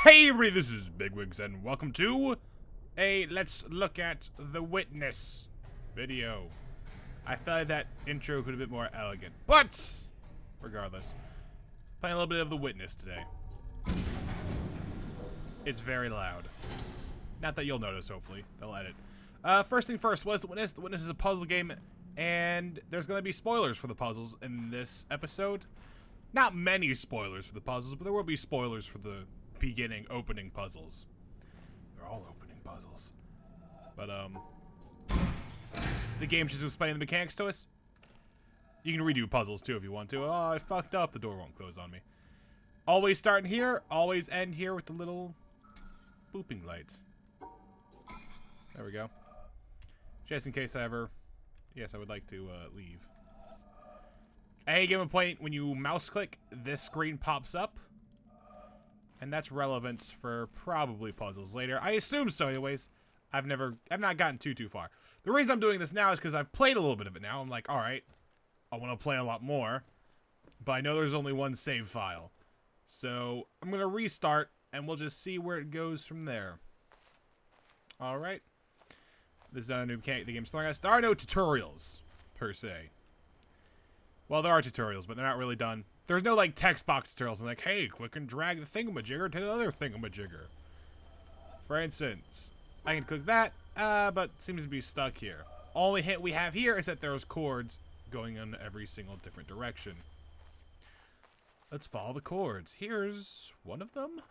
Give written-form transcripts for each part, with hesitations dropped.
Hey everybody, this is BiggWiggs and welcome to a Let's Look at The Witness video. I felt like that intro could have been more elegant, but regardless, playing a little bit of The Witness today. It's very loud. Not that you'll notice, hopefully. They'll edit. First thing first, what is The Witness? The Witness is a puzzle game, and there's going to be spoilers for the puzzles in this episode. Not many spoilers for the puzzles, but there will be spoilers for the beginning opening puzzles. They're all opening puzzles. But the game's just explaining the mechanics to us. You can redo puzzles too if you want to. Oh, I fucked up. The door won't close on me. Always start here, always end here with the little booping light. There we go. Just in case I ever... Yes, I would like to leave. At any given point, when you mouse click, this screen pops up. And that's relevant for probably puzzles later. I assume so anyways. I've not gotten too far. The reason I'm doing this now is because I've played a little bit of it now. I'm like, alright, I want to play a lot more. But I know there's only one save file. So I'm going to restart and we'll just see where it goes from there. Alright. This is a new mechanic the game's throwing us. There are no tutorials, per se. Well, there are tutorials, but they're not really done. There's no, like, text box tutorials. And like, hey, click and drag the thingamajigger to the other thingamajigger. For instance, I can click that, but it seems to be stuck here. Only hint we have here is that there's chords going in every single different direction. Let's follow the chords. Here's one of them.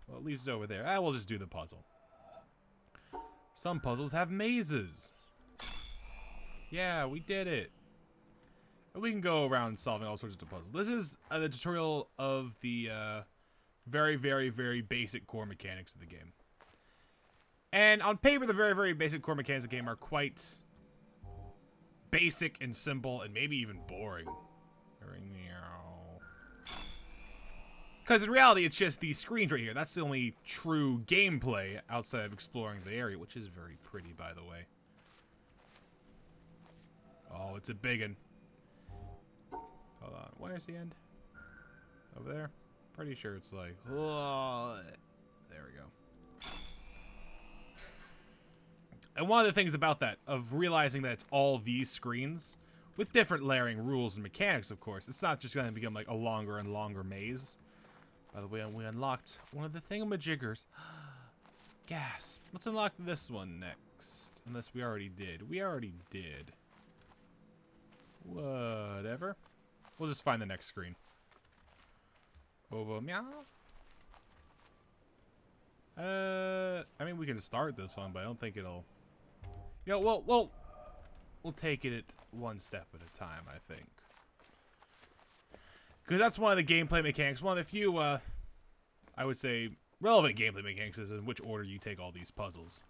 Well, at least it's over there. We'll just do the puzzle. Some puzzles have mazes. Yeah, we did it. We can go around solving all sorts of puzzles. This is the tutorial of the very basic core mechanics of the game. And on paper, the very basic core mechanics of the game are quite basic and simple and maybe even boring. Because in reality, it's just these screens right here. That's the only true gameplay outside of exploring the area, which is very pretty, by the way. Oh, it's a big one. Hold on, where's the end? Over there? Pretty sure it's like, oh, there we go. And one of the things about that, of realizing that it's all these screens, with different layering rules and mechanics, of course, it's not just going to become like a longer and longer maze. By the way, we unlocked one of the thingamajiggers. Gasp. Let's unlock this one next. Unless we already did. We already did. Whatever. We'll just find the next screen. Over meow. I mean, we can start this one, but I don't think it'll... You know, we'll take it one step at a time, I think. Because that's one of the gameplay mechanics. One of the few, I would say, relevant gameplay mechanics is in which order you take all these puzzles.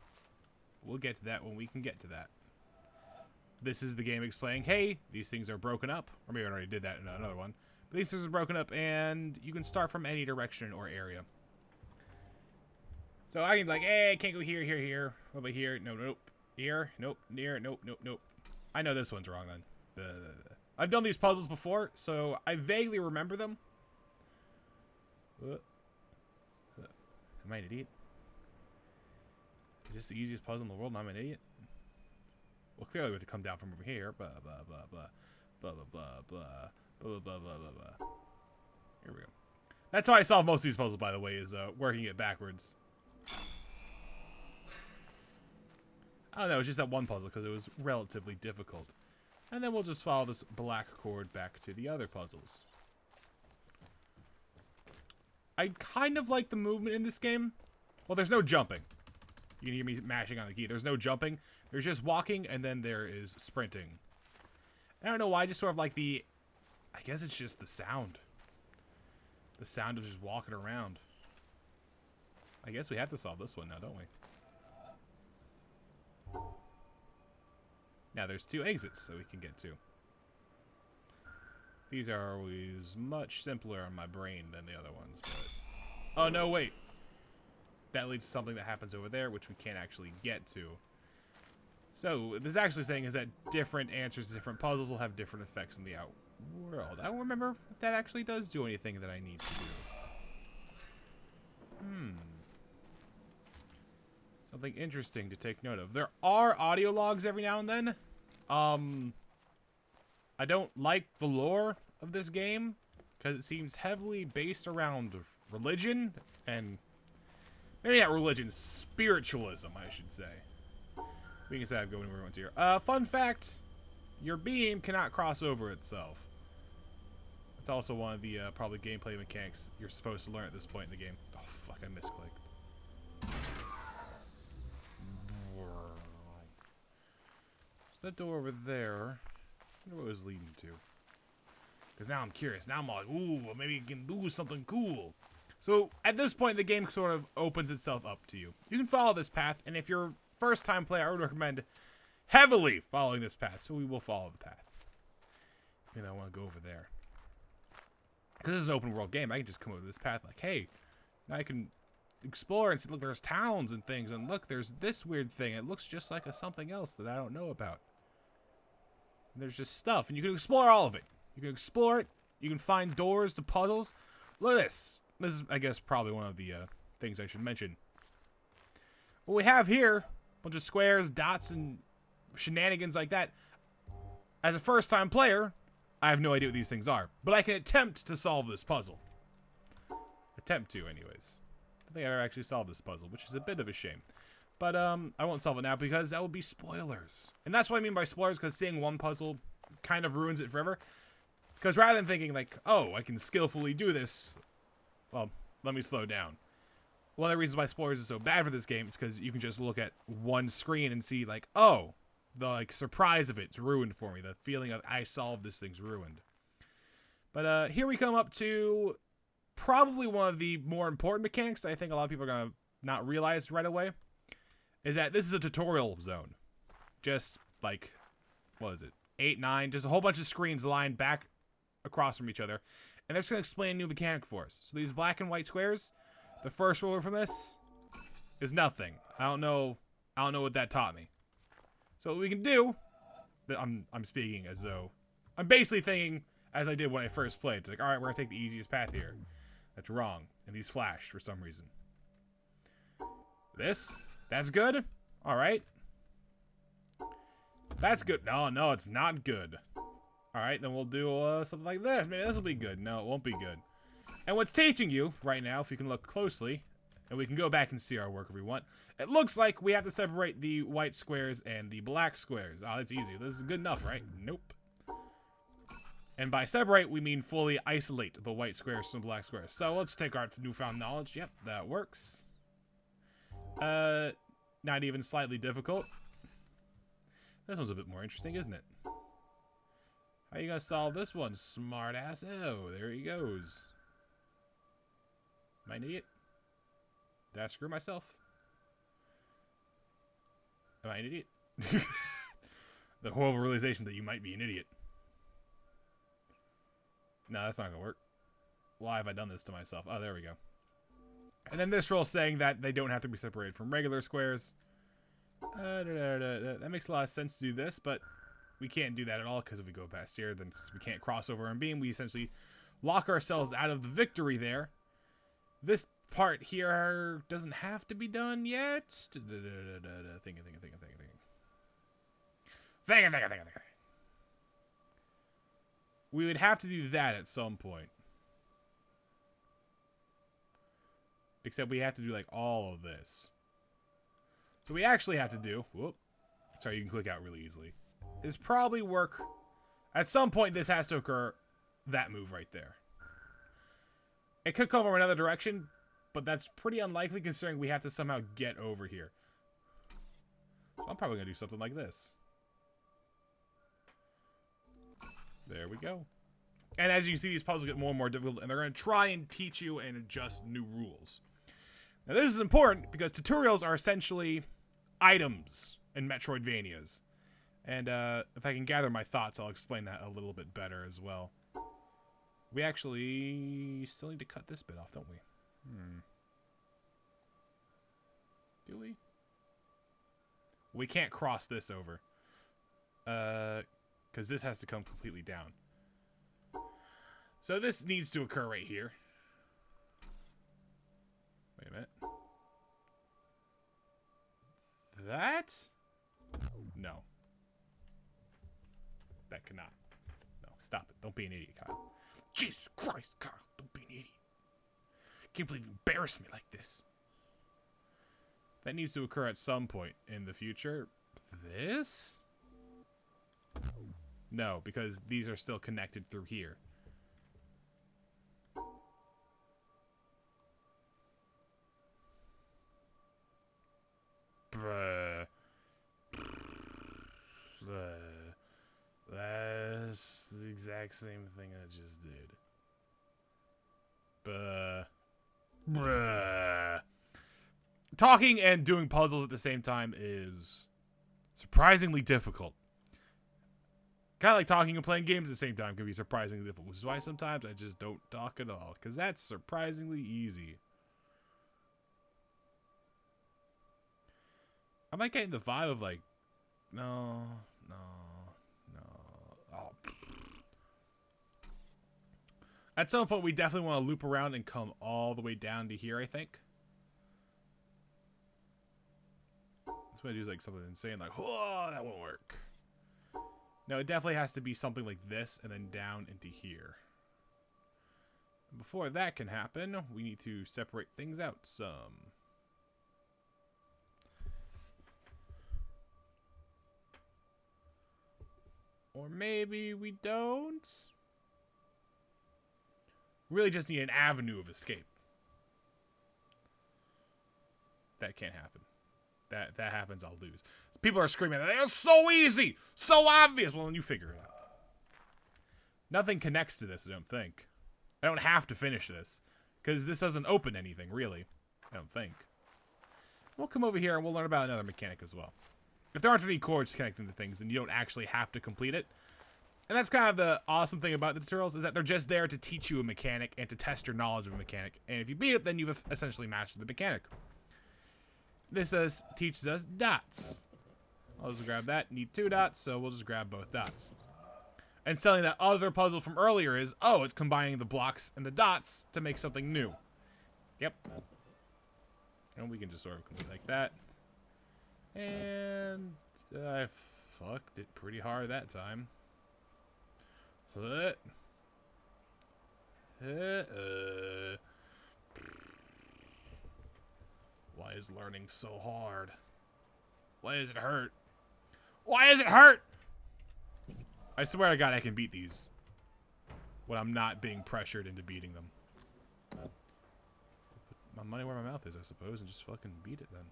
We'll get to that when we can get to that. This is the game explaining, hey, these things are broken up. Or maybe I already did that in another one. But these things are broken up, and you can start from any direction or area. So I can be like, hey, I can't go here, here, here. What about here? No, nope. Here? Nope. Near? Nope, nope, nope. I know this one's wrong, then. I've done these puzzles before, so I vaguely remember them. Am I an idiot? Is this the easiest puzzle in the world and I'm an idiot? Well, clearly we have to come down from over here. Blah, blah, blah, blah. Blah, blah, blah, blah. Blah, blah, blah, blah, blah. Here we go. That's how I solve most of these puzzles, by the way, is working it backwards. I don't know, it's just that one puzzle because it was relatively difficult. And then we'll just follow this black cord back to the other puzzles. I kind of like the movement in this game. Well, there's no jumping. You can hear me mashing on the key. There's no jumping. There's just walking, and then there is sprinting. I don't know why, I just sort of like the... I guess it's just the sound. The sound of just walking around. I guess we have to solve this one now, don't we? Now there's two exits that we can get to. These are always much simpler on my brain than the other ones, but... Oh, no, wait. That leads to something that happens over there, which we can't actually get to. So, what this is actually saying is that different answers to different puzzles will have different effects in the outworld. I don't remember if that actually does do anything that I need to do. Something interesting to take note of. There are audio logs every now and then. I don't like the lore of this game because it seems heavily based around religion and maybe not religion, spiritualism, I should say. We can say go anywhere we want to here. Fun fact, your beam cannot cross over itself. It's also one of the probably gameplay mechanics you're supposed to learn at this point in the game. Oh fuck, I misclicked. That door over there, I wonder what it was leading to. Because now I'm curious. Now I'm like, ooh, well, maybe you can do something cool. So at this point, the game sort of opens itself up to you. You can follow this path, and if you're a first-time player, I would recommend heavily following this path. So we will follow the path. Maybe I want to go over there. Because this is an open-world game, I can just come over this path like, hey, now I can explore and see, look, there's towns and things, and look, there's this weird thing. It looks just like something else that I don't know about. And there's just stuff, and you can explore all of it. You can explore it. You can find doors to puzzles. Look at this. This is, I guess, probably one of the things I should mention. What we have here, a bunch of squares, dots, and shenanigans like that. As a first-time player, I have no idea what these things are. But I can attempt to solve this puzzle. Attempt to, anyways. I don't think I ever actually solved this puzzle, which is a bit of a shame. But I won't solve it now because that would be spoilers. And that's what I mean by spoilers, because seeing one puzzle kind of ruins it forever. Because rather than thinking like, oh, I can skillfully do this, well, let me slow down. One of the reasons why spoilers is so bad for this game is because you can just look at one screen and see like, oh, the like surprise of it's ruined for me. The feeling of I solved this thing's ruined. But here we come up to probably one of the more important mechanics I think a lot of people are going to not realize right away. Is that this is a tutorial zone. Just like, what is it? 8, 9, just a whole bunch of screens lined back across from each other. And they're just going to explain a new mechanic for us. So these black and white squares, the first rule from this is nothing. I don't know what that taught me. So what we can do, I'm speaking as though, I'm basically thinking as I did when I first played. It's like, alright, we're going to take the easiest path here. That's wrong. And these flashed for some reason. That's good. Alright. That's good. No, it's not good. Alright, then we'll do something like this. Maybe this will be good. No, it won't be good. And what's teaching you right now, if you can look closely, and we can go back and see our work if we want, it looks like we have to separate the white squares and the black squares. Oh, that's easy. This is good enough, right? Nope. And by separate, we mean fully isolate the white squares from the black squares. So let's take our newfound knowledge. Yep, that works. Not even slightly difficult. This one's a bit more interesting, isn't it? How you gonna solve this one, smart ass? Oh, there he goes. Am I an idiot? Did I screw myself? Am I an idiot? The horrible realization that you might be an idiot. No, that's not gonna work. Why have I done this to myself? Oh, there we go. And then this rule saying that they don't have to be separated from regular squares. That makes a lot of sense to do this, but we can't do that at all because if we go past here, then we can't cross over and beam. We essentially lock ourselves out of the victory there. This part here doesn't have to be done yet. Thinking. We would have to do that at some point. Except we have to do like all of this. So we actually have to do, whoop, sorry, you can click out really easily, is probably work, at some point this has to occur, that move right there. It could come from another direction, but that's pretty unlikely considering we have to somehow get over here. So I'm probably going to do something like this. There we go. And as you can see, these puzzles get more and more difficult, and they're going to try and teach you and adjust new rules. Now this is important because tutorials are essentially items in Metroidvanias. And if I can gather my thoughts, I'll explain that a little bit better as well. We actually still need to cut this bit off, don't we? Do we? We can't cross this over. Because this has to come completely down. So this needs to occur right here. Wait a minute. that? No. That cannot. No, stop it. Don't be an idiot, Kyle. Jesus Christ, Kyle. Don't be an idiot. Can't believe you embarrassed me like this. That needs to occur at some point in the future. This? No, because these are still connected through here. Bruh. That's the exact same thing I just did. Bruh. Talking and doing puzzles at the same time is surprisingly difficult. Kind of like talking and playing games at the same time can be surprisingly difficult, which is why sometimes I just don't talk at all, because that's surprisingly easy. I might get in the vibe of like, no. Oh. At some point, we definitely want to loop around and come all the way down to here, I think. That's what I do is like something insane, like, whoa, that won't work. No, it definitely has to be something like this and then down into here. Before that can happen, we need to separate things out some. Or maybe we don't. Really just need an avenue of escape. That can't happen. That happens, I'll lose. People are screaming, it's so easy! So obvious! Well, then you figure it out. Nothing connects to this, I don't think. I don't have to finish this. Because this doesn't open anything, really. I don't think. We'll come over here and we'll learn about another mechanic as well. If there aren't any chords connecting to things, then you don't actually have to complete it. And that's kind of the awesome thing about the tutorials, is that they're just there to teach you a mechanic and to test your knowledge of a mechanic. And if you beat it, then you've essentially mastered the mechanic. This teaches us dots. I'll just grab that. Need 2 dots, so we'll just grab both dots. And selling that other puzzle from earlier is, oh, it's combining the blocks and the dots to make something new. Yep. And we can just sort of complete like that. And I fucked it pretty hard that time. Why is learning so hard? Why does it hurt? Why does it hurt? I swear to God I can beat these when I'm not being pressured into beating them. Put my money where my mouth is, I suppose, and just fucking beat it then.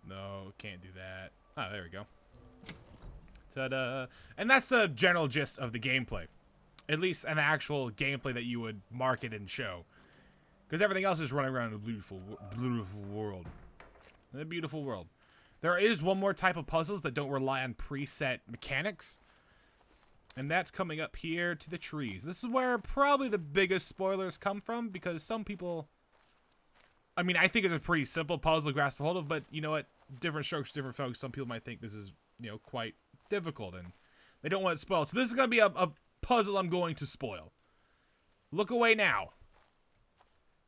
No, can't do that. Oh, there we go. Ta-da! And that's the general gist of the gameplay. At least an actual gameplay that you would market and show. Because everything else is running around in a beautiful world. In a beautiful world. There is one more type of puzzles that don't rely on preset mechanics. And that's coming up here to the trees. This is where probably the biggest spoilers come from, because some people... I mean, I think it's a pretty simple puzzle to grasp a hold of, but you know what? Different strokes, different folks. Some people might think this is, you know, quite difficult, and they don't want it spoiled. So this is going to be a puzzle I'm going to spoil. Look away now.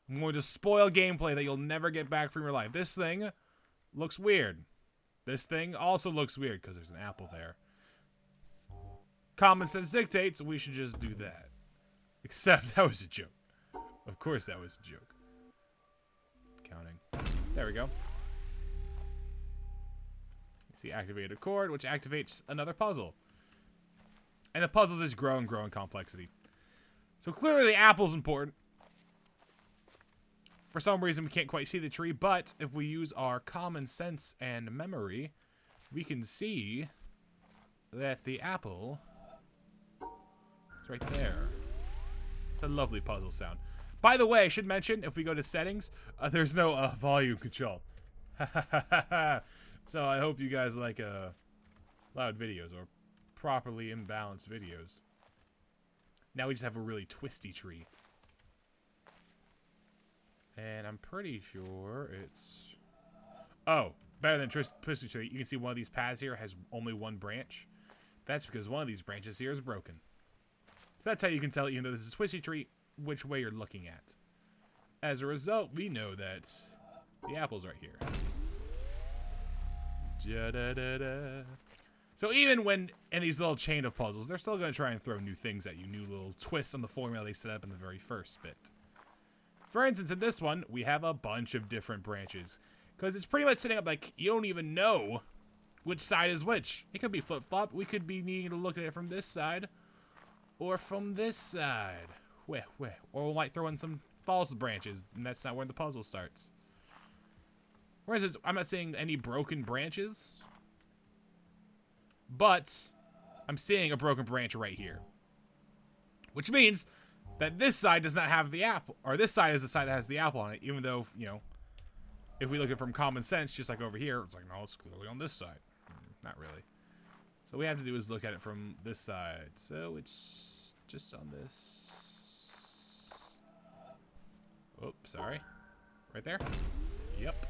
I'm going to spoil gameplay that you'll never get back from your life. This thing looks weird. This thing also looks weird because there's an apple there. Common sense dictates we should just do that. Except that was a joke. Of course that was a joke. Counting. There we go. You see activated a chord, which activates another puzzle. And the puzzles just grow and grow in complexity. So clearly the apple's important. For some reason we can't quite see the tree, but if we use our common sense and memory, we can see that the apple is right there. It's a lovely puzzle sound. By the way, I should mention, if we go to settings, there's no volume control. So I hope you guys like loud videos or properly imbalanced videos. Now we just have a really twisty tree. And I'm pretty sure it's... Oh, better than twisty tree. You can see one of these paths here has only one branch. That's because one of these branches here is broken. So that's how you can tell, even though this is a twisty tree, which way you're looking at. As a result, we know that the apple's right here. Da-da-da-da. So even when in these little chain of puzzles, they're still going to try and throw new things at you, new little twists on the formula they set up in the very first bit. For instance, in this one, we have a bunch of different branches. Because it's pretty much setting up like you don't even know which side is which. It could be flip-flop. We could be needing to look at it from this side or from this side. Or we might throw in some false branches, and that's not where the puzzle starts. For instance, I'm not seeing any broken branches, but I'm seeing a broken branch right here. Which means that this side does not have the apple, or this side is the side that has the apple on it, even though, you know, if we look at it from common sense, just like over here, it's like, no, it's clearly on this side. Not really. So what we have to do is look at it from this side. So it's just on this. Oh, sorry. Right there? Yep.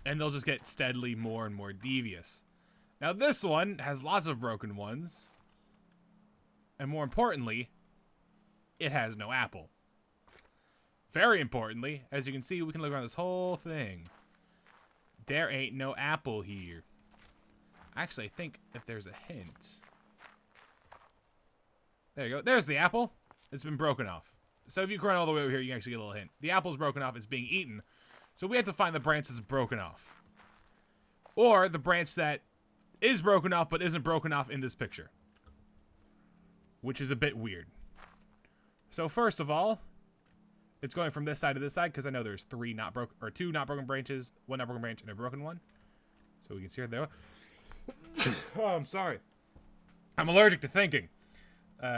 And they'll just get steadily more and more devious. Now this one has lots of broken ones. And more importantly, it has no apple. Very importantly, as you can see, we can look around this whole thing. There ain't no apple here. Actually, I think if there's a hint. There you go. There's the apple. It's been broken off. So if you run all the way over here, you can actually get a little hint. The apple's broken off. It's being eaten. So we have to find the branch that's broken off. Or the branch that is broken off but isn't broken off in this picture. Which is a bit weird. So first of all, it's going from this side to this side because I know there's two not broken branches, one not broken branch, and a broken one. So we can see it there. Oh, I'm sorry. I'm allergic to thinking.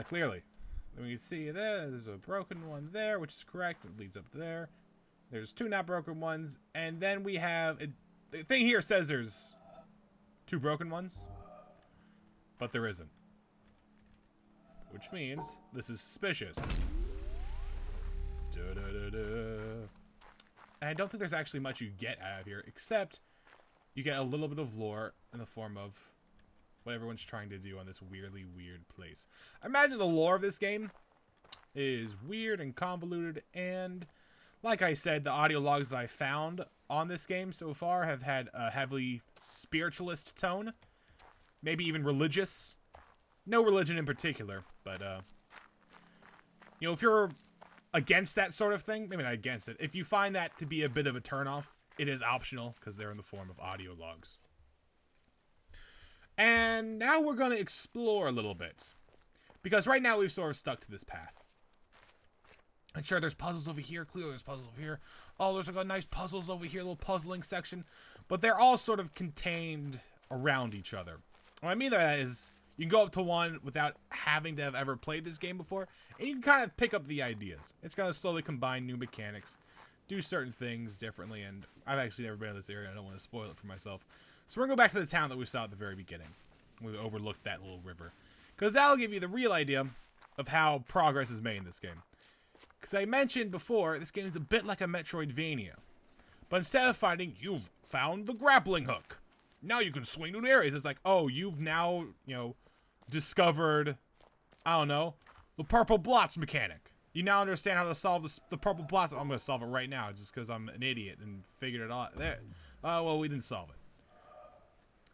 Clearly. Then we can see there's a broken one there, which is correct. It leads up there. There's two not broken ones, and then we have the thing here says there's two broken ones, but there isn't. Which means this is suspicious. And I don't think there's actually much you get out of here, except you get a little bit of lore in the form of what everyone's trying to do on this weirdly weird place. I imagine the lore of this game is weird and convoluted, and like I said, the audio logs that I found on this game so far have had a heavily spiritualist tone, maybe even religious. No religion in particular, but you know, if you're against that sort of thing, maybe not against it, if you find that to be a bit of a turnoff, it is optional because they're in the form of audio logs. And now we're going to explore a little bit, because right now we've sort of stuck to this path. And sure, there's puzzles over here. Clearly there's puzzles over here. Oh, there's like a nice puzzles over here, little puzzling section. But they're all sort of contained around each other. What I mean by that is you can go up to one without having to have ever played this game before, and you can kind of pick up the ideas. It's going to slowly combine new mechanics, do certain things differently, and I've actually never been in this area. I don't want to spoil it for myself. So we're going to go back to the town that we saw at the very beginning. We overlooked that little river. Because that'll give you the real idea of how progress is made in this game. Because I mentioned before, this game is a bit like a Metroidvania. But instead of finding, you've found the grappling hook. Now you can swing new areas. It's like, oh, you've now, you know, discovered, I don't know, the purple blots mechanic. You now understand how to solve the purple blots. I'm going to solve it right now just because I'm an idiot and figured it out. There. Well, we didn't solve it.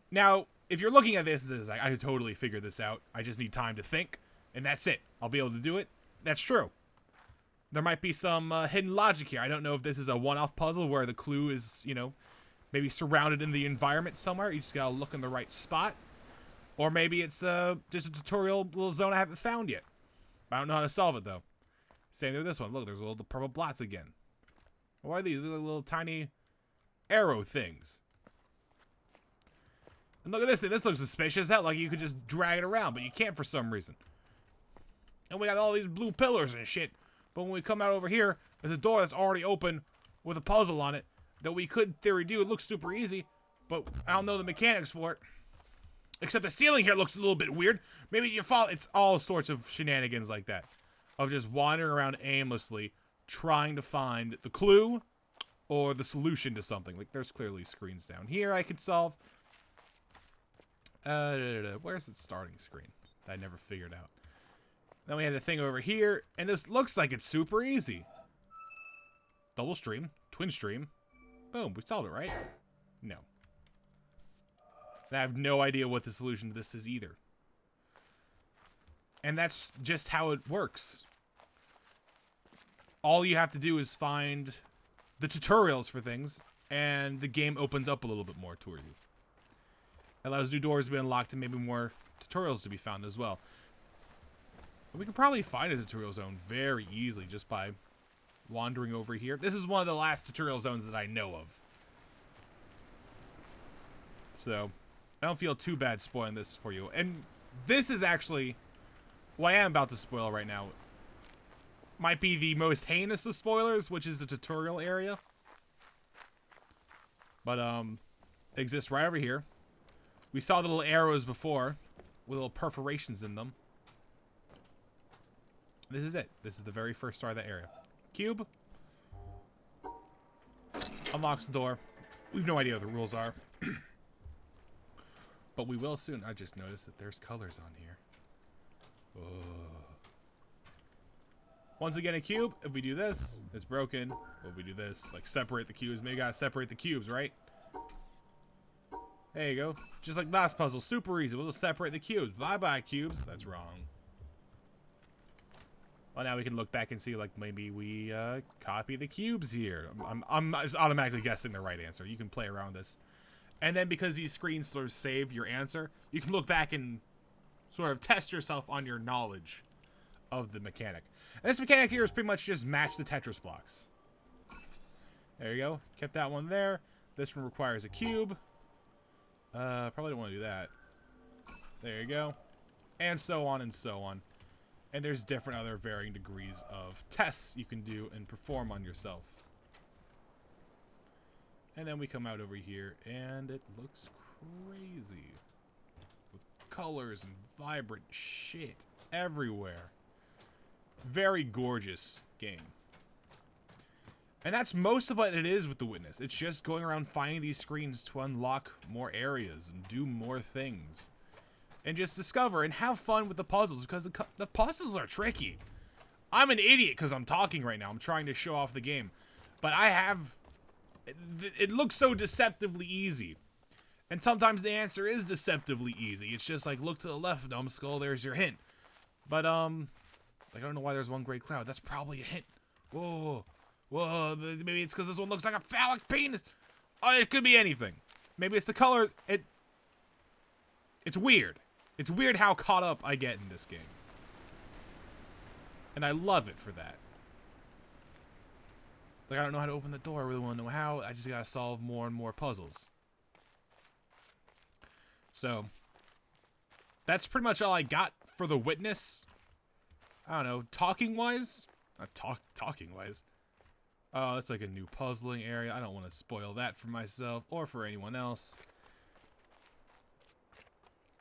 Now, if you're looking at this, it's like, I could totally figure this out. I just need time to think, and that's it. I'll be able to do it. That's true. There might be some hidden logic here. I don't know if this is a one-off puzzle where the clue is, you know, maybe surrounded in the environment somewhere. You just gotta look in the right spot. Or maybe it's just a tutorial little zone I haven't found yet. I don't know how to solve it, though. Same with this one. Look, there's little purple blots again. What are these? They're little tiny arrow things. And look at this thing. This looks suspicious. That like you could just drag it around, but you can't for some reason. And we got all these blue pillars and shit. But when we come out over here, there's a door that's already open with a puzzle on it that we could, in theory, do. It looks super easy, but I don't know the mechanics for it. Except the ceiling here looks a little bit weird. Maybe you follow. It's all sorts of shenanigans like that. Of just wandering around aimlessly, trying to find the clue or the solution to something. Like, there's clearly screens down here I could solve. Where's the starting screen? That I never figured out. Then we have the thing over here, and this looks like it's super easy. Double stream, twin stream. Boom, we solved it, right? No. And I have no idea what the solution to this is either. And that's just how it works. All you have to do is find the tutorials for things, and the game opens up a little bit more toward you. It allows new doors to be unlocked and maybe more tutorials to be found as well. We can probably find a tutorial zone very easily just by wandering over here. This is one of the last tutorial zones that I know of. So, I don't feel too bad spoiling this for you. And this is actually what I am about to spoil right now. Might be the most heinous of spoilers, which is the tutorial area. But, it exists right over here. We saw the little arrows before, with little perforations in them. This is it. This is the very first star of that area. Cube. Unlocks the door. We have no idea what the rules are. But we will soon. I just noticed that there's colors on here. Oh. Once again, a cube. If we do this, it's broken. If we do this, like separate the cubes, maybe gotta separate the cubes, right? There you go. Just like last puzzle. Super easy. We'll just separate the cubes. Bye-bye, cubes. That's wrong. Well, now we can look back and see, like, maybe we copy the cubes here. I'm just automatically guessing the right answer. You can play around this. And then because these screens sort of save your answer, you can look back and sort of test yourself on your knowledge of the mechanic. And this mechanic here is pretty much just match the Tetris blocks. There you go. Kept that one there. This one requires a cube. Probably don't want to do that. There you go. And so on and so on. And there's different other varying degrees of tests you can do and perform on yourself. And then we come out over here, and it looks crazy. With colors and vibrant shit everywhere. Very gorgeous game. And that's most of what it is with The Witness. It's just going around finding these screens to unlock more areas and do more things. And just discover and have fun with the puzzles, because the puzzles are tricky. I'm an idiot because I'm talking right now. I'm trying to show off the game. But I have... It looks so deceptively easy. And sometimes the answer is deceptively easy. It's just like, look to the left, numbskull, there's your hint. But, like, I don't know why there's one gray cloud. That's probably a hint. Whoa. Whoa, maybe it's because this one looks like a phallic penis. Oh, it could be anything. Maybe it's the colors. It's weird. It's weird how caught up I get in this game. And I love it for that. Like, I don't know how to open the door. I really want to know how. I just gotta solve more and more puzzles. So, that's pretty much all I got for The Witness. I don't know, talking-wise? Not talking-wise. Oh, that's like a new puzzling area. I don't want to spoil that for myself or for anyone else.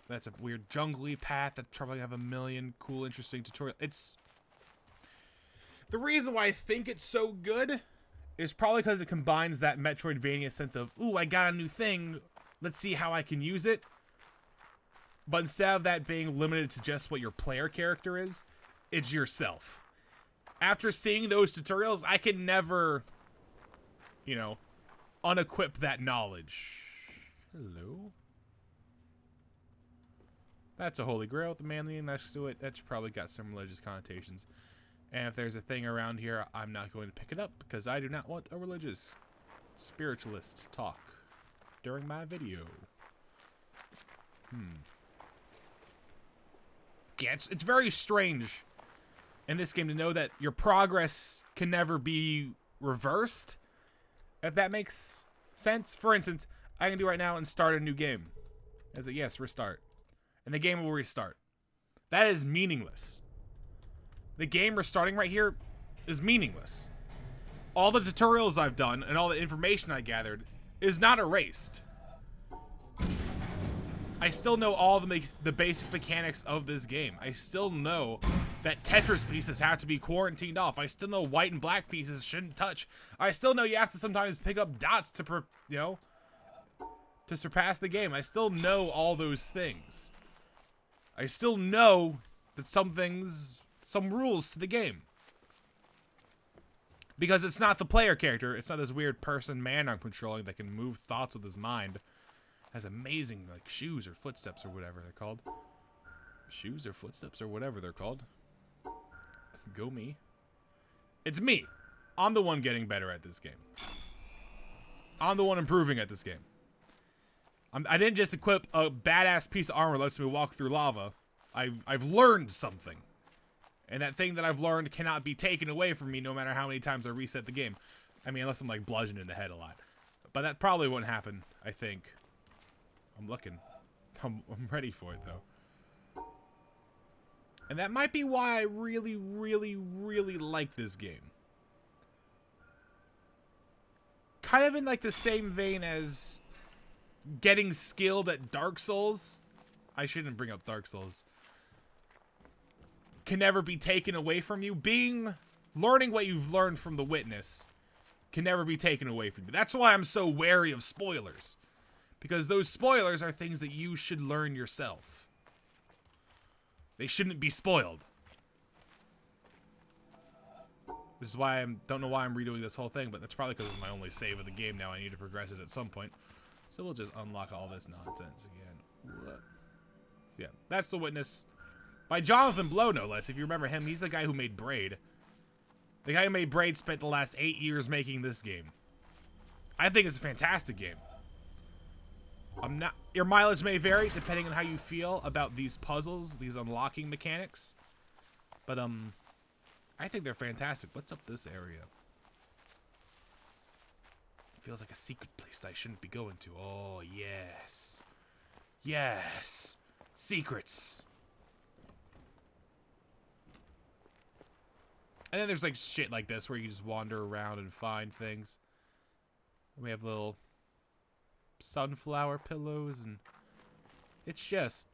That's a weird jungly path that probably have a million cool, interesting tutorials. It's... The reason why I think it's so good is probably because it combines that Metroidvania sense of, ooh, I got a new thing, let's see how I can use it. But instead of that being limited to just what your player character is, it's yourself. After seeing those tutorials, I can never, you know, unequip that knowledge. Hello? That's a holy grail with the manly next to it. That's probably got some religious connotations. And if there's a thing around here, I'm not going to pick it up because I do not want a religious spiritualist talk during my video. Yeah, it's very strange in this game to know that your progress can never be reversed, if that makes sense. For instance, I can do right now and start a new game. As a yes, restart. And the game will restart. That is meaningless. The game restarting right here is meaningless. All the tutorials I've done and all the information I gathered is not erased. I still know all the basic mechanics of this game. I still know that Tetris pieces have to be quarantined off. I still know white and black pieces shouldn't touch. I still know you have to sometimes pick up dots to, to surpass the game. I still know all those things. I still know that some things some rules to the game. Because it's not the player character. It's not this weird person man I'm controlling that can move thoughts with his mind. Has amazing, like, shoes or footsteps or whatever they're called. Shoes or footsteps or whatever they're called. Go me. It's me. I'm the one getting better at this game. I'm the one improving at this game. I didn't just equip a badass piece of armor that lets me walk through lava. I've learned something. And that thing that I've learned cannot be taken away from me no matter how many times I reset the game. I mean, unless I'm, like, bludgeoned in the head a lot. But that probably wouldn't happen, I think. I'm looking. I'm ready for it, though. And that might be why I really, really, really like this game. Kind of in, like, the same vein as getting skilled at Dark Souls. I shouldn't bring up Dark Souls. Can never be taken away from you. Learning what you've learned from The Witness can never be taken away from you. That's why I'm so wary of spoilers. Because those spoilers are things that you should learn yourself. They shouldn't be spoiled. Which is why don't know why I'm redoing this whole thing, but that's probably because it's my only save of the game now. I need to progress it at some point. So we'll just unlock all this nonsense again. So yeah, that's The Witness. By Jonathan Blow, no less. If you remember him, he's the guy who made Braid. The guy who made Braid spent the last 8 years making this game. I think it's a fantastic game. Your mileage may vary depending on how you feel about these puzzles, these unlocking mechanics. But, I think they're fantastic. What's up this area? Feels like a secret place that I shouldn't be going to. Oh, yes. Yes. Secrets. And then there's, like, shit like this where you just wander around and find things. We have little sunflower pillows, and it's just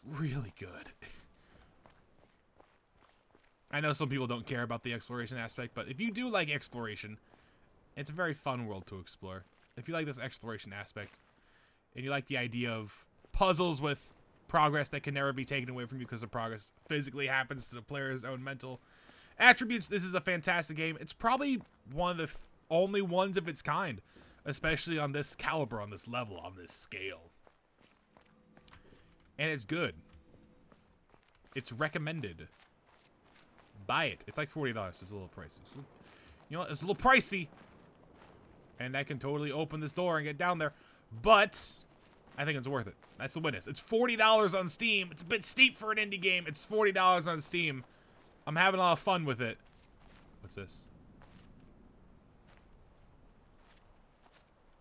really good. I know some people don't care about the exploration aspect, but if you do like exploration, it's a very fun world to explore. If you like this exploration aspect, and you like the idea of puzzles with progress that can never be taken away from you because the progress physically happens to the player's own mental attributes, this is a fantastic game. It's probably one of the only ones of its kind, especially on this caliber, on this level, on this scale. And it's good. It's recommended. Buy it. It's like $40. It's a little pricey. You know what? It's a little pricey. And I can totally open this door and get down there. But I think it's worth it. That's The Witness. It's $40 on Steam. It's a bit steep for an indie game. It's $40 on Steam. I'm having a lot of fun with it. What's this?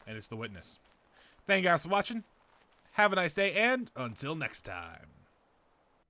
And it's The Witness. Thank you guys for watching. Have a nice day, and until next time.